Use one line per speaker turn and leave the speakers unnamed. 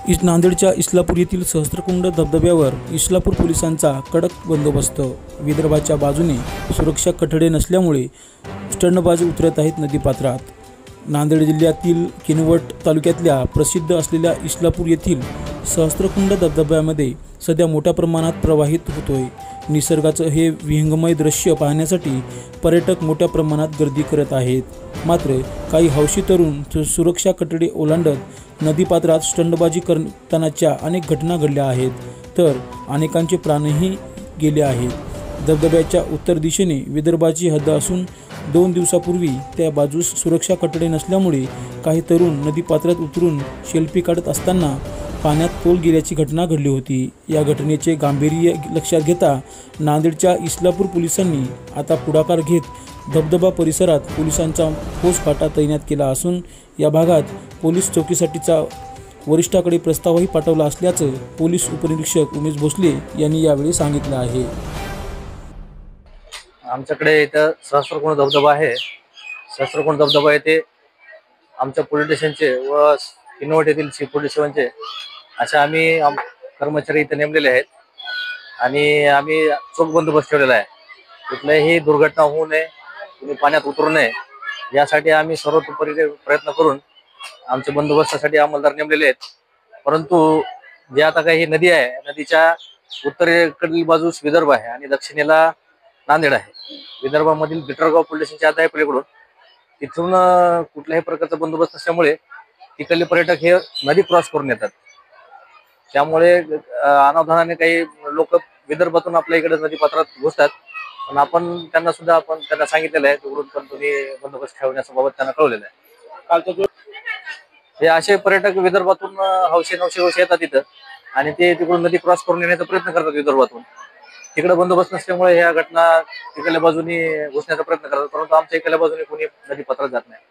नांदेडच्या इस्लापूर येथील सहस्त्रकुंड धबधब्यावर इस्लापूर पोलिसांचा कडक बंदोबस्त। विदर्भाच्या बाजूने सुरक्षा कठडे नसल्यामुळे स्टंटबाज उतरत आहेत नदीपात्रात। नांदेड जिल्ह्यातील किनवट तालुक्यातल्या प्रसिद्ध असलेल्या इस्लापूर येथील सहस्त्रकुंड धबधब्यामध्ये सध्या मोठ्या प्रमाणात प्रवाहित होतोय। निसर्गाचं हे विहंगमय दृश्य पाहण्यासाठी पर्यटक मोठ्या प्रमाणात गर्दी करत आहेत। मात्र काही हौशी तरुण सुरक्षा कठडे ओलांडत नदीपात्रात स्टंटबाजी करतानाच्या अनेक घटना घडल्या आहेत, तर अनेकांचे प्राणही गेले आहेत। धबधब्याच्या उत्तर दिशेने विदर्भाची हद्द असून 2 दिवसापूर्वी त्या बाजूस सुरक्षा कठडे नसल्यामुळे काही तरुण नदीपात्रात उतरून सेल्फी काढत असताना पाण्यात तोल गेल्याची घटना घडली होती। या घटनेचे गांभीर्य लक्षात घेता नांदेडच्या इस्लापूर पोलिसांनी आता पुढाकार घेत धबधबा परिसरात पोलिसांचा फौजफाटा तैनात केला असून या भागात पोलीस चौकीसाठीचा वरिष्ठाकडे प्रस्तावही पाठवला असल्याचं पोलीस उपनिरीक्षक उमेश भोसले यांनी यावेळी सांगितलं आहे।
आमच्याकडे इथं सहस्त्रकुंड धबधबा आहे। सहस्त्रकुंड धबधबा येथे आमच्या पोलीस स्टेशनचे व किनवट येथील पोलीस स्टेशनचे अशा आम्ही कर्मचारी इथे नेमलेले आहेत आणि आम्ही चोख बंदोबस्त ठेवलेला आहे। कुठल्याही दुर्घटना होऊ नये, कुणी पाण्यात उतरू नये यासाठी आम्ही सर्वतोपरी प्रयत्न करून आमच्या बंदोबस्तासाठी अंमलदार नेमलेले आहेत। परंतु जे आता काही नदी आहे, नदीच्या उत्तरेकडील बाजूस विदर्भ आहे आणि दक्षिणेला नांदेड आहे। विदर्भामधील बिटरगाव पोलीस स्टेशनच्या आता आहे पलीकडून, तिथून कुठल्याही प्रकारचा बंदोबस्त असल्यामुळे तिकडले पर्यटक हे नदी क्रॉस करून येतात। त्यामुळे अनावधानाने काही लोक विदर्भातून आपल्या इकडे नदीपात्रात घुसतात, पण आपण त्यांना सांगितलेलं आहे तिकडून पण तुम्ही बंदोबस्त ठेवण्याबाबत त्यांना कळवलेलं आहे। हे असे पर्यटक विदर्भातून हौशे येतात तिथं आणि ते तिकडून नदी क्रॉस करून येण्याचा प्रयत्न करतात विदर्भातून। तिकडे बंदोबस्त नसल्यामुळे ह्या घटना तिकडल्या बाजूने घुसण्याचा प्रयत्न करतात, परंतु आमच्या इकडल्या बाजूने कोणी नदीपात्रात जात नाही।